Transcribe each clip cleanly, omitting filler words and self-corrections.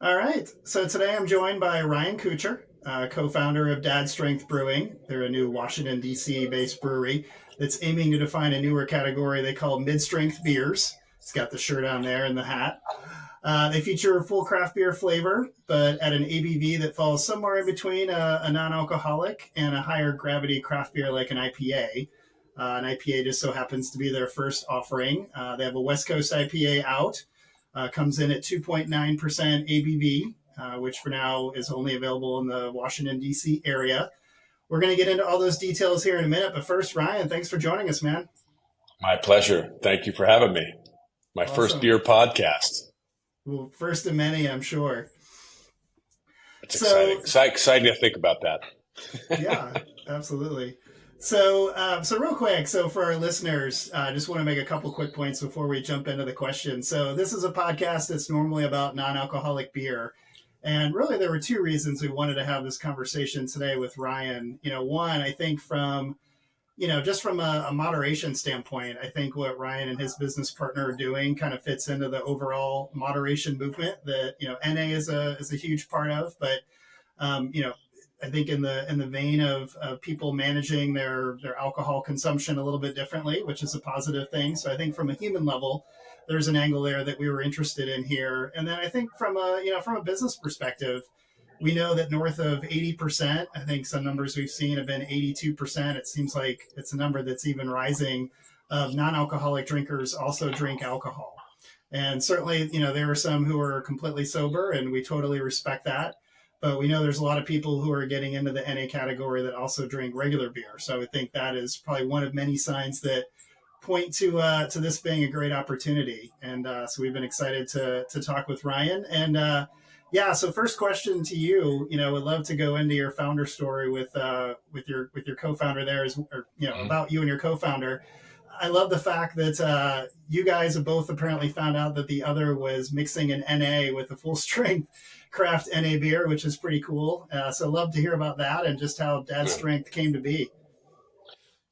All right. So today I'm joined by Ryan Kutscher, co-founder of Dad Strength Brewing. They're a new Washington, D.C. based brewery that's aiming to define a newer category they call mid-strength beers. It's got the shirt on there and the hat. They feature a full craft beer flavor, but at an ABV that falls somewhere in between a non-alcoholic and a higher gravity craft beer like an IPA. An IPA just so happens to be their first offering. They have a West Coast IPA out, comes in at 2.9% ABV, which for now is only available in the Washington, D.C. area. We're going to get into all those details here in a minute. But first, Ryan, thanks for joining us, man. My pleasure. Thank you for having me. My first Awesome. beer podcast. Well, first of many, I'm sure. It's exciting. So, Exciting to think about that. yeah, absolutely. So real quick, so for our listeners, I just want to make a couple quick points before we jump into the question. So this is a podcast that's normally about non-alcoholic beer, and really there were two reasons we wanted to have this conversation today with Ryan. One, I think from just from a moderation standpoint, I think what Ryan and his business partner are doing kind of fits into the overall moderation movement that NA is a huge part of, but um, you know, I think in the vein of people managing their alcohol consumption a little bit differently, which is a positive thing. So I think from a human level, there's an angle there that we were interested in here. And then I think from a business perspective, we know that north of 80%, I think some numbers we've seen have been 82%. It seems like it's a number that's even rising of non-alcoholic drinkers also drink alcohol. And certainly, there are some who are completely sober, and we totally respect that. But we know there's a lot of people who are getting into the NA category that also drink regular beer. So I would think that is probably one of many signs that point to this being a great opportunity. And so we've been excited to talk with Ryan. And yeah, so first question to you. Would love to go into your founder story with your co-founder there, or Mhm. about you and your co-founder. I love the fact that you guys have both apparently found out that the other was mixing an NA with a full strength craft NA beer, which is pretty cool. So love to hear about that and just how Dad Strength came to be.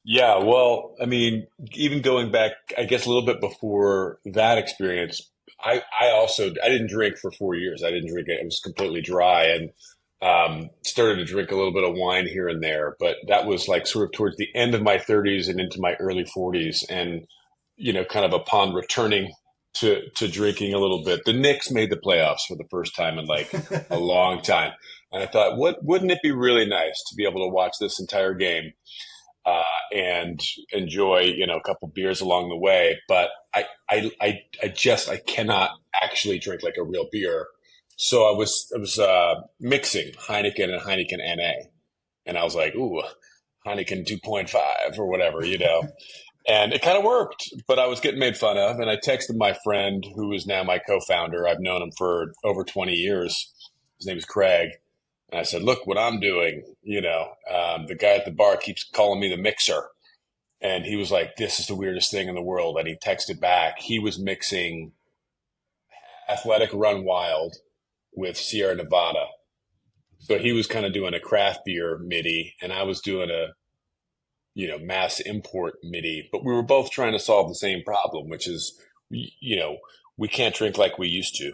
Yeah, well, I mean, even going back, I guess a little bit before that experience, I didn't drink for 4 years. I didn't drink it. It was completely dry and started to drink a little bit of wine here and there. But that was like sort of towards the end of my 30s and into my early 40s. And, kind of upon returning to drinking a little bit, the Knicks made the playoffs for the first time in like a long time. And I thought, wouldn't it be really nice to be able to watch this entire game? And enjoy, a couple beers along the way. But I cannot actually drink like a real beer. So I was mixing Heineken and Heineken NA, and I was like, ooh, Heineken 2.5 or whatever. And it kind of worked, but I was getting made fun of. And I texted my friend, who is now my co-founder. I've known him for over 20 years. His name is Craig. And I said, look what I'm doing. The guy at the bar keeps calling me the mixer. And he was like, this is the weirdest thing in the world. And he texted back. He was mixing Athletic Run Wild with Sierra Nevada. So he was kind of doing a craft beer MIDI, and I was doing a, mass import MIDI. But we were both trying to solve the same problem, which is, we can't drink like we used to,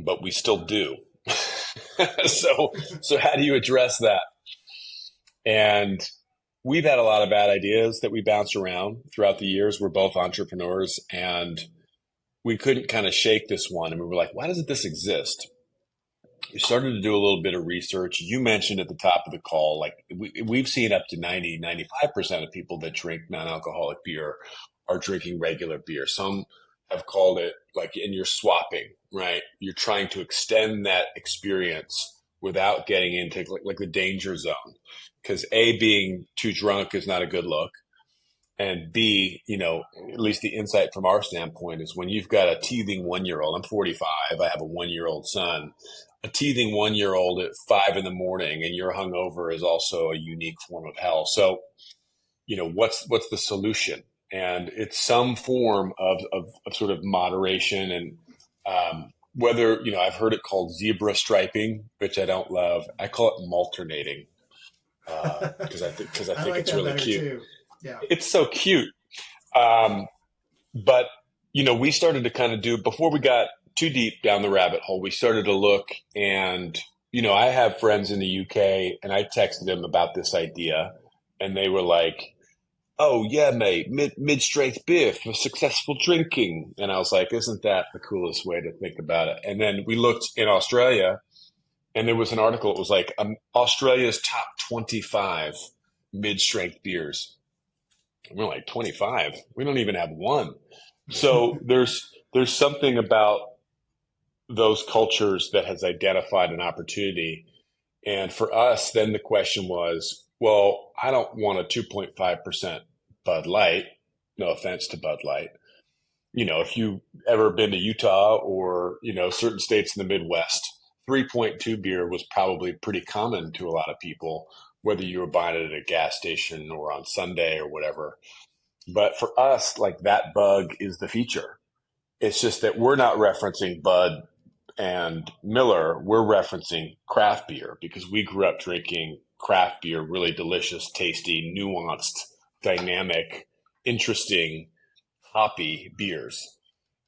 but we still do. So how do you address that? And we've had a lot of bad ideas that we bounced around throughout the years. We're both entrepreneurs, and we couldn't kind of shake this one. And we were like, why doesn't this exist? We started to do a little bit of research. You mentioned at the top of the call, like we've seen up to 95% of people that drink non-alcoholic beer are drinking regular beer. Some have called it like, and you're swapping, right? You're trying to extend that experience without getting into like the danger zone. Because A, being too drunk is not a good look. And B, at least the insight from our standpoint is when you've got a teething 1 year old, I'm 45, I have a 1 year old son, a teething 1 year old at 5 in the morning and you're hungover is also a unique form of hell. So, what's the solution? And it's some form of sort of moderation and, whether, I've heard it called zebra striping, which I don't love. I call it malternating, because I I think like it's that really better cute. too. Yeah. It's so cute. Um, but we started to kind of do before we got too deep down the rabbit hole, we started to look, and I have friends in the UK, and I texted them about this idea, and they were like, "Oh yeah, mate, mid strength beer for successful drinking." And I was like, "Isn't that the coolest way to think about it?" And then we looked in Australia, and there was an article. It was like Australia's top 25 mid strength beers. And we're like 25. We don't even have one. So there's something about those cultures that has identified an opportunity. And for us, then the question was, well, I don't want a 2.5% Bud Light. No offense to Bud Light. If you ever been to Utah or, certain states in the Midwest, 3.2 beer was probably pretty common to a lot of people, whether you were buying it at a gas station or on Sunday or whatever. But for us, like that bug is the feature. It's just that we're not referencing Bud and Miller, we're referencing craft beer because we grew up drinking craft beer, really delicious, tasty, nuanced, dynamic, interesting, hoppy beers.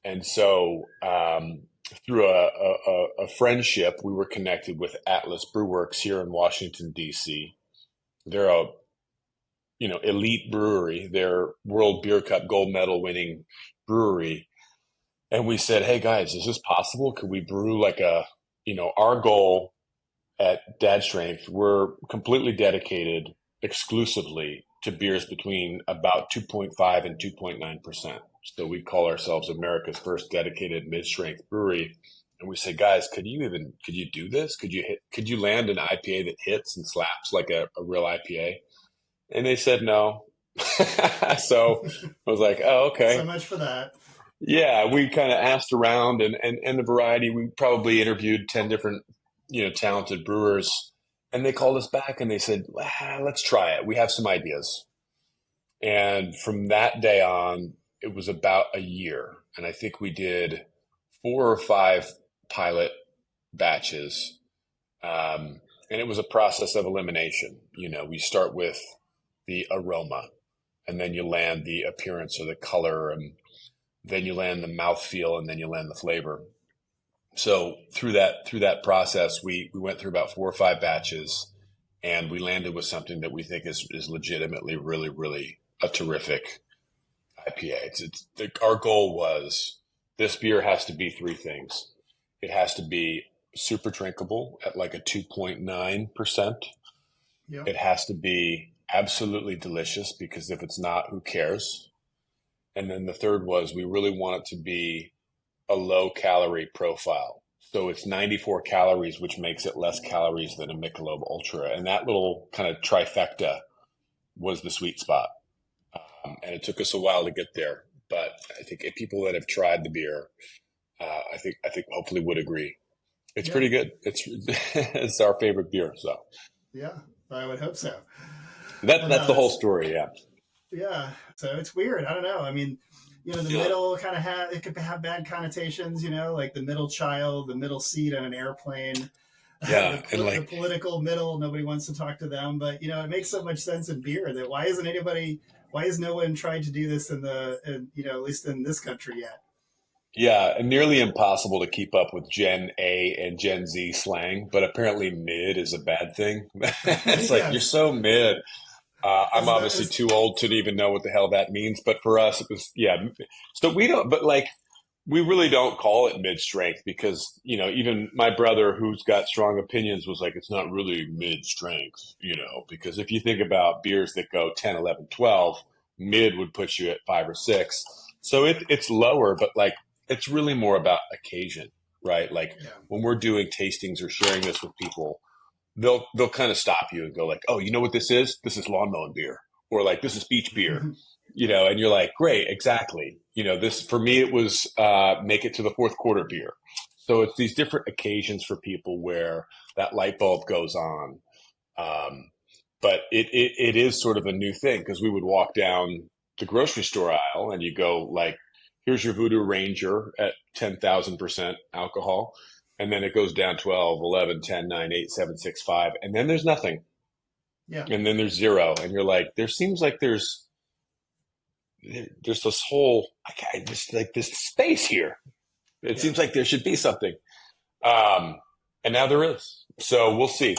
And so through a friendship, we were connected with Atlas Brewworks here in Washington, D.C. They're a elite brewery. They're World Beer Cup gold medal winning brewery. And we said, "Hey guys, is this possible? Could we brew like our goal at Dad Strength, we're completely dedicated exclusively to beers between about 2.5 and 2.9%. So we call ourselves America's first dedicated mid-strength brewery. And we say, guys, could you do this? Could you land an IPA that hits and slaps like a real IPA? And they said no. So I was like, oh, okay. So much for that. Yeah, we kind of asked around and the variety. We probably interviewed 10 different, talented brewers, and they called us back and they said, let's try it. We have some ideas. And from that day on, it was about a year. And I think we did 4 or 5 pilot batches. And it was a process of elimination. We start with the aroma, and then you land the appearance or the color, and then you land the mouthfeel, and then you land the flavor. So through that process, we went through about 4 or 5 batches, and we landed with something that we think is legitimately really, really a terrific IPA. Our goal was this beer has to be 3 things. It has to be super drinkable at like a 2.9%. Yep. It has to be absolutely delicious, because if it's not, who cares? And then the third was we really want it to be a low calorie profile. So it's 94 calories, which makes it less calories than a Michelob Ultra. And that little kind of trifecta was the sweet spot. And it took us a while to get there. But I think people that have tried the beer, I think hopefully would agree. It's pretty good. It's our favorite beer. So yeah, I would hope so. That's the whole story. Yeah. Yeah. So it's weird. I don't know. I mean, the middle kind of it could have bad connotations, like the middle child, the middle seat on an airplane. Yeah. The political middle, nobody wants to talk to them. But, it makes so much sense in beer that why has no one tried to do this at least in this country yet? Yeah, and nearly impossible to keep up with Gen A and Gen Z slang, but apparently mid is a bad thing. It's like, you're so mid. I'm obviously too old to even know what the hell that means, but for us, it was, yeah. So we don't, but like, we really don't call it mid strength because, even my brother who's got strong opinions was like, it's not really mid strength, because if you think about beers that go 10, 11, 12, mid would put you at 5 or 6. So it's lower, but like, it's really more about occasion, right? Like when we're doing tastings or sharing this with people, they'll kind of stop you and go like, oh, you know what this is? This is lawn mowing beer, or like, this is beach beer, and you're like, great, exactly. This, for me, it was make it to the fourth quarter beer. So it's these different occasions for people where that light bulb goes on. But it is sort of a new thing, because we would walk down the grocery store aisle and you go like, here's your Voodoo Ranger at 10,000% alcohol. And then it goes down 12, 11, 10, 9, 8, 7, 6, 5. And then there's nothing. Yeah. And then there's 0. And you're like, there seems like there's this whole, just like this space here. It Yeah. seems like there should be something. Um, and now there is. So we'll see.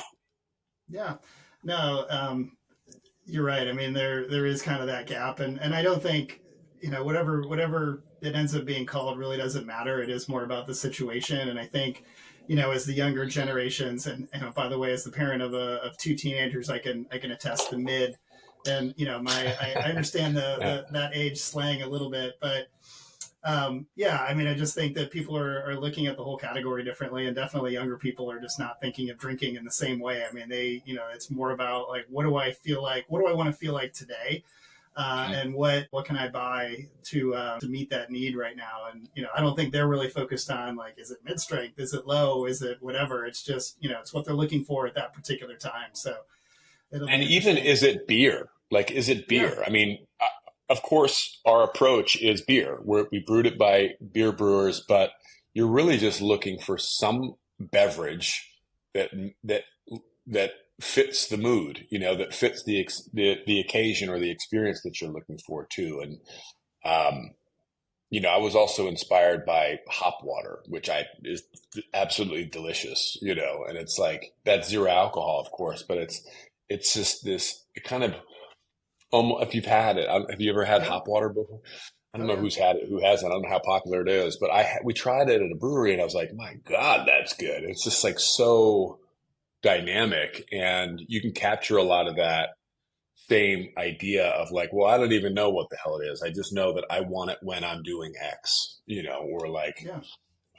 Yeah. No, you're right. I mean, there is kind of that gap, and I don't think whatever it ends up being called really doesn't matter. It is more about the situation, and I think as the younger generations, and by the way, as the parent of two teenagers, I can attest the mid, and I understand Yeah. the that age slang a little bit, but yeah, I mean, I just think that people are looking at the whole category differently, and definitely younger people are just not thinking of drinking in the same way. I mean, it's more about like, what do I feel like? What do I want to feel like today? And what can I buy to meet that need right now? And I don't think they're really focused on like, is it mid strength? Is it low? Is it whatever? It's just it's what they're looking for at that particular time. So it'll be And even, interesting. is it beer? Like, is it Yeah, beer? I mean, of course, our approach is beer. We brewed it by beer brewers, but you're really just looking for some beverage that that that fits the mood, that fits the occasion or the experience that you're looking for too. And um, I was also inspired by hop water, which I is absolutely delicious, and it's like that's zero alcohol, of course, but it's just this kind of almost, if you've had it, have you ever had yeah, hop water before? I don't oh know yeah, who's had it, who hasn't. I don't know how popular it is, but we tried it at a brewery, and I was like, my God, that's good. It's just like so dynamic, and you can capture a lot of that same idea of like, well, I don't even know what the hell it is. I just know that I want it when I'm doing X, or like yeah.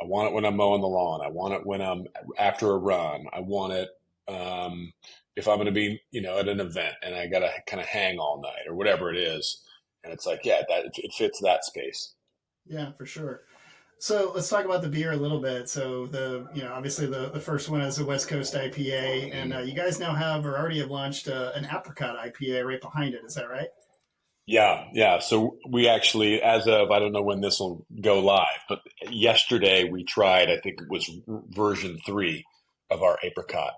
I want it when I'm mowing the lawn. I want it when I'm after a run. I want it um, if I'm going to be, at an event and I got to kind of hang all night or whatever it is. And it's like, yeah, that it fits that space. Yeah, for sure. So let's talk about the beer a little bit. So obviously the first one is a West Coast IPA, and Mm. you guys now have or already have launched an apricot IPA right behind it. Is that right? Yeah, yeah. So we actually, as of, I don't know when this will go live, but yesterday we tried, I think it was version 3 of our apricot.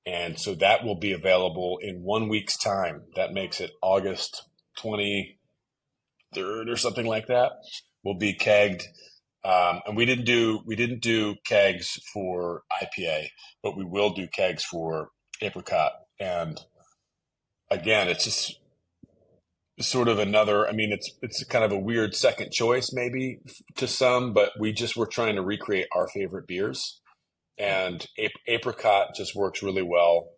And so that will be available in 1 week's time. That makes it August 23rd or something like that. Will be kegged. And we didn't do kegs for IPA, but we will do kegs for apricot. And again, it's just sort of another. I mean, it's kind of a weird second choice maybe to some, but we just were trying to recreate our favorite beers, Yeah. and apricot just works really well.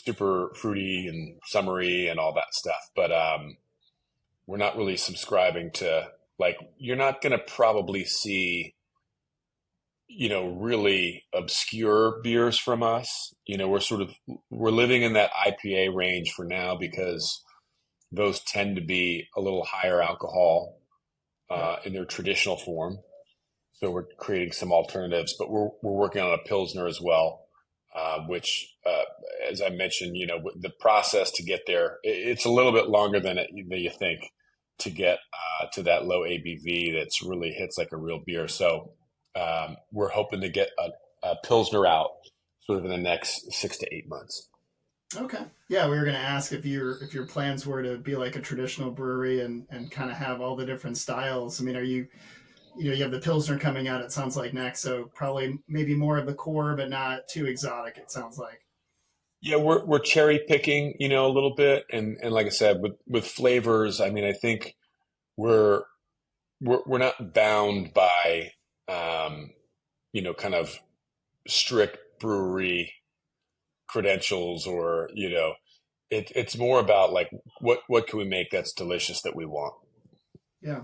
Super fruity and summery and all that stuff, but we're not really subscribing to, like, you're not going to probably see really obscure beers from us. We're living in that IPA range for now because those tend to be a little higher alcohol Yep. in their traditional form. So we're creating some alternatives, but we're working on a pilsner as well, which, as I mentioned, the process to get there, it's a little bit longer than you think to get to that low ABV that's really hits like a real beer. So we're hoping to get a pilsner out sort of in the next 6 to 8 months. Okay. Yeah, we were going to ask if your plans were to be like a traditional brewery and kind of have all the different styles. I mean, are you have the pilsner coming out? It sounds like next, so probably maybe more of the core, but not too exotic. It sounds like. Yeah, we're cherry picking, a little bit, and like I said, with flavors, I mean, I think we're we're not bound by kind of strict brewery credentials, or it's more about like what can we make that's delicious that we want. Yeah.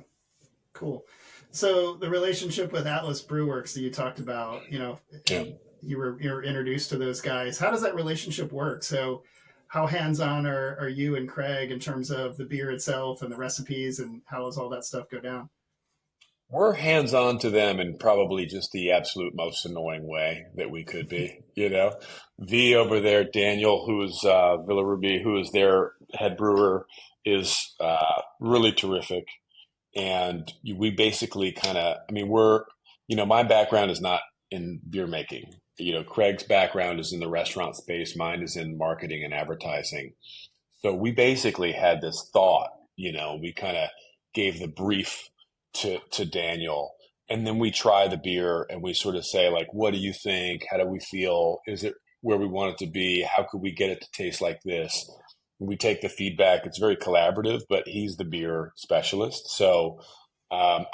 Cool. So the relationship with Atlas Brewworks that you talked about, Yeah. and you were introduced to those guys. How does that relationship work? So how hands on are you and Craig in terms of the beer itself and the recipes, and how does all that stuff go down? We're hands on to them in probably just the absolute most annoying way that we could be. V over there, Daniel, who is Villaruby, who is their head brewer, is really terrific. And we basically kind of, I mean, my background is not in beer making. Craig's background is in the restaurant space. Mine is in marketing and advertising. So we basically had this thought, we kind of gave the brief to Daniel, and then we try the beer and we sort of say like, what do you think? How do we feel? Is it where we want it to be? How could we get it to taste like this? We take the feedback. It's very collaborative, but he's the beer specialist. So I'm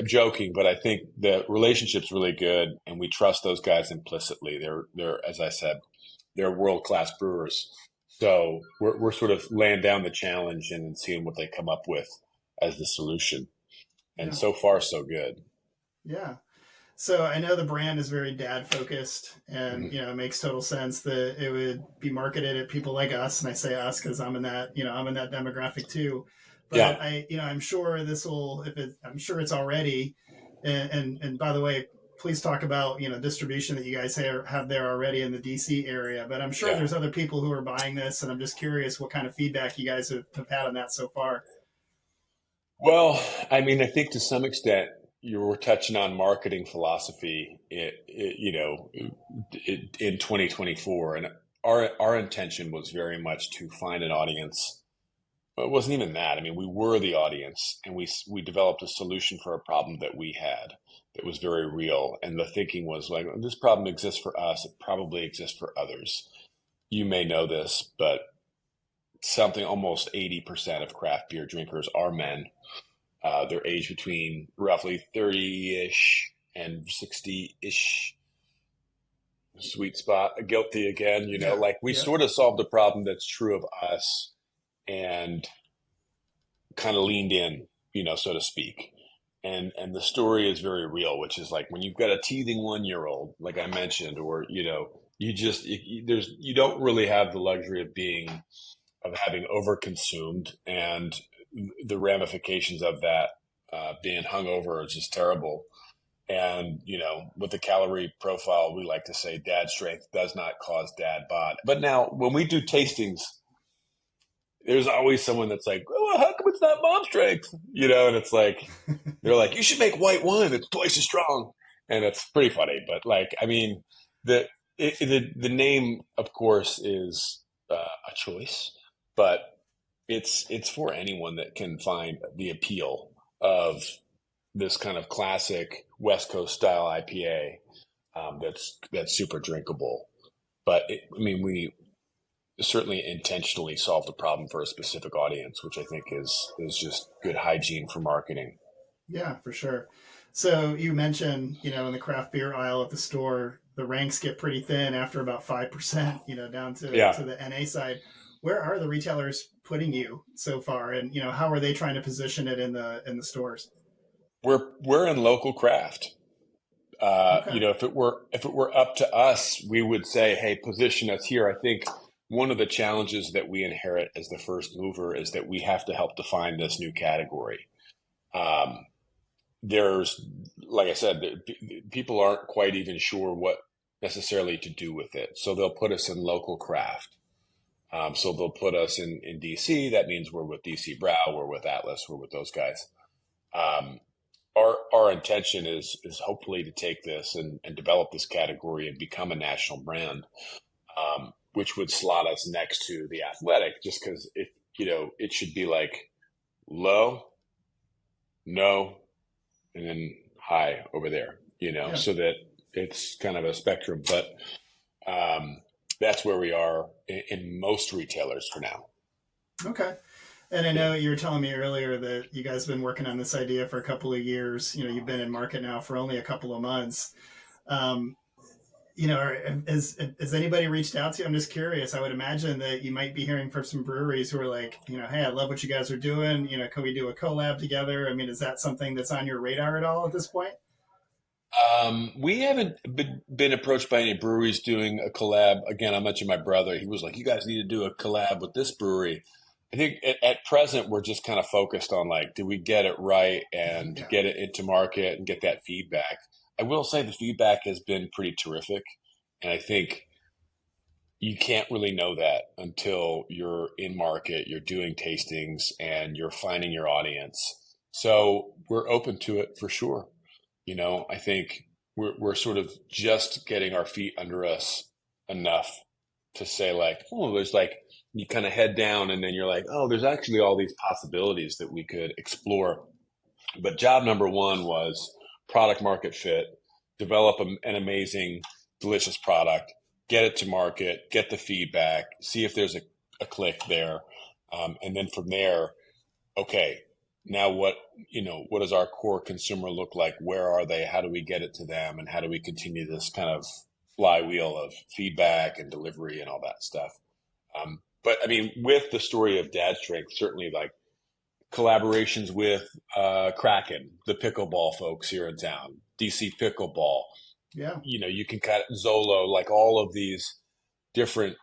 joking, but I think the relationship's really good, and we trust those guys implicitly. They're, as I said, they're world-class brewers. So we're sort of laying down the challenge and seeing what they come up with as the solution. And Yeah. so far, so good. Yeah. So I know the brand is very dad focused, and Mhm. it makes total sense that it would be marketed at people like us. And I say us because I'm in that I'm in that demographic too. But Yeah, I'm sure this will if it I'm sure it's already. And by the way, please talk about distribution that you guys have there already in the DC area. But I'm sure yeah. there's other people who are buying this, and I'm just curious what kind of feedback you guys have had on that so far. Well, I mean, I think to some extent you were touching on marketing philosophy, in 2024, and our intention was very much to find an audience. Well, it wasn't even that. I mean, we were the audience, and we developed a solution for a problem that we had that was very real. And the thinking was like, this problem exists for us. It probably exists for others. You may know this, but something almost 80% of craft beer drinkers are men. They're aged between roughly 30-ish and 60-ish. Sweet spot. Guilty again, Yeah. like we Yeah. sort of solved a problem that's true of us and kind of leaned in, so to speak. And the story is very real, which is like when you've got a teething 1 year old, like I mentioned, or you don't really have the luxury of having overconsumed, and the ramifications of that, being hungover is just terrible. And with the calorie profile, we like to say dad strength does not cause dad bod. But now when we do tastings, there's always someone that's like, "Oh, how come it's not mom strength?" And it's like they're like, "You should make white wine; it's twice as strong." And it's pretty funny. But like, I mean, the the name, of course, is a choice, but it's for anyone that can find the appeal of this kind of classic West Coast style IPA, that's super drinkable. But I mean, we certainly intentionally solved a problem for a specific audience, which I think is just good hygiene for marketing. Yeah, for sure. So you mentioned, in the craft beer aisle at the store, the ranks get pretty thin after about 5%, down Yeah, to the NA side. Where are the retailers putting you so far? And, how are they trying to position it in the stores? we're in local craft. Okay. If it were up to us, we would say, hey, position us here. I think one of the challenges that we inherit as the first mover is that we have to help define this new category. Um, there's, like I said, people aren't quite even sure what necessarily to do with it. So they'll put us in local craft. So they'll put us in DC. That means we're with DC Brow, we're with Atlas, we're with those guys. Um, our intention is hopefully to take this and develop this category and become a national brand, which would slot us next to the Athletic, just because it should be like low, no, and then high over there, Yeah. so that it's kind of a spectrum. But that's where we are in most retailers for now. Okay. And I Yeah. know you were telling me earlier that you guys have been working on this idea for a couple of years. You've been in market now for only a couple of months. Um, has anybody reached out to you? I'm just curious. I would imagine that you might be hearing from some breweries who are like, hey, I love what you guys are doing. Can we do a collab together? I mean, is that something that's on your radar at all at this point? We haven't been approached by any breweries doing a collab. Again, I mentioned my brother. He was like, "You guys need to do a collab with this brewery." I think at present we're just kind of focused on like, do we get it right and Yeah. get it into market and get that feedback. I will say the feedback has been pretty terrific, and I think you can't really know that until you're in market, you're doing tastings, and you're finding your audience. So we're open to it for sure. I think we're sort of just getting our feet under us enough to say like, oh, there's like you kind of head down and then you're like, oh, there's actually all these possibilities that we could explore. But job number one was product market fit, develop an amazing, delicious product, get it to market, get the feedback, see if there's a click there. And then from there, okay, now what does our core consumer look like? Where are they? How do we get it to them? And how do we continue this kind of flywheel of feedback and delivery and all that stuff? But I mean, with the story of Dad Strength, certainly like collaborations with Kraken, the pickleball folks here in town, DC Pickleball. Yeah. You can kind of Zolo, like all of these different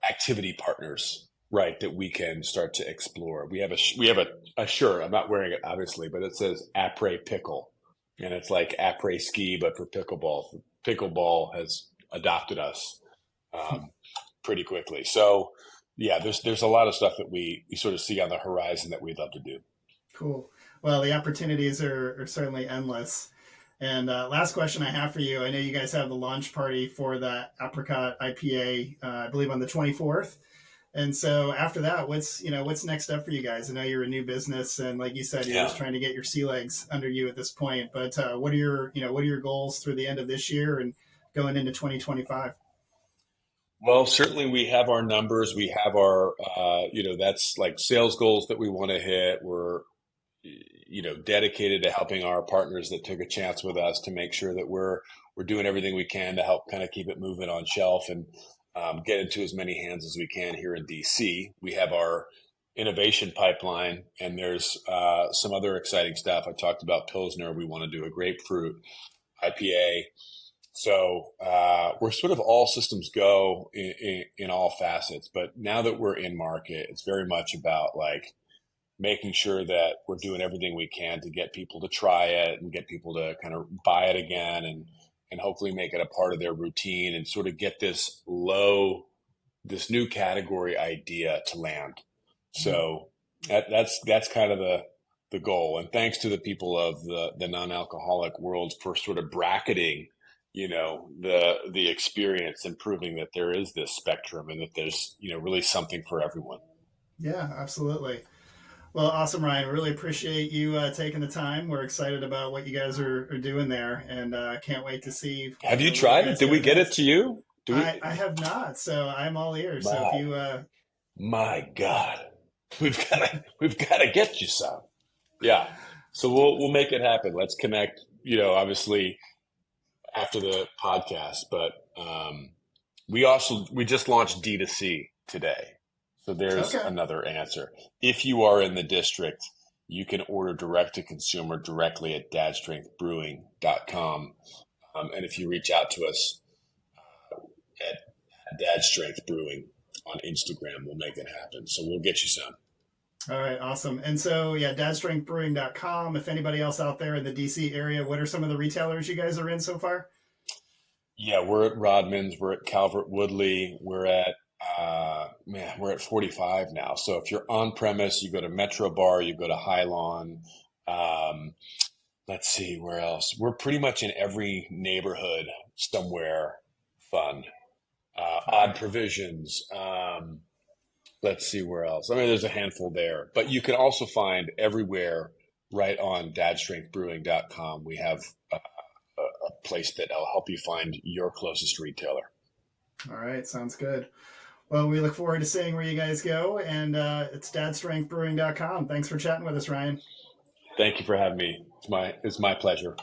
activity partners, right? That we can start to explore. We have a shirt. I'm not wearing it obviously, but it says Après Pickle, and it's like après ski, but for pickleball. Pickleball has adopted us pretty quickly. So yeah, there's a lot of stuff that we sort of see on the horizon that we'd love to do. Cool. Well, the opportunities are certainly endless. And last question I have for you. I know you guys have the launch party for the Apricot IPA, I believe on the 24th. And so after that, what's next up for you guys? I know you're a new business, and like you said, you're just trying to get your sea legs under you at this point. But what are your goals through the end of this year and going into 2025? Well, certainly we have our numbers. We have our, that's like sales goals that we want to hit. We're, dedicated to helping our partners that took a chance with us to make sure that we're doing everything we can to help kind of keep it moving on shelf and get into as many hands as we can here in DC. We have our innovation pipeline, and there's some other exciting stuff. I talked about Pilsner. We want to do a grapefruit IPA. So we're sort of all systems go in all facets. But now that we're in market, it's very much about like making sure that we're doing everything we can to get people to try it and get people to kind of buy it again and hopefully make it a part of their routine and sort of get this new category idea to land. So that's kind of the goal. And thanks to the people of the non-alcoholic world for sort of bracketing the experience and proving that there is this spectrum and that there's, really something for everyone. Yeah, absolutely. Well, awesome, Ryan. Really appreciate you taking the time. We're excited about what you guys are doing there, and can't wait to see. Have you tried it? Did we get it to you? I have not, so I'm all ears. So if you, my God, we've got to get you some. Yeah. So we'll make it happen. Let's connect. Obviously after the podcast, but we just launched D2C today. So there's another answer. If you are in the district, you can order direct to consumer directly at dadstrengthbrewing.com. And if you reach out to us at Dad Strength Brewing on Instagram, we'll make it happen. So we'll get you some. All right, awesome. And so, yeah, dadstrengthbrewing.com. If anybody else out there in the DC area, what are some of the retailers you guys are in so far? Yeah, we're at Rodman's. We're at Calvert Woodley. We're at 45 now. So if you're on premise, you go to Metro Bar, you go to Hylon. Let's see, where else? We're pretty much in every neighborhood somewhere fun. Odd Provisions. Let's see where else. I mean, there's a handful there. But you can also find everywhere right on dadstrengthbrewing.com. We have a place that'll help you find your closest retailer. All right, sounds good. Well, we look forward to seeing where you guys go, and it's dadstrengthbrewing.com. Thanks for chatting with us, Ryan. Thank you for having me. It's my pleasure.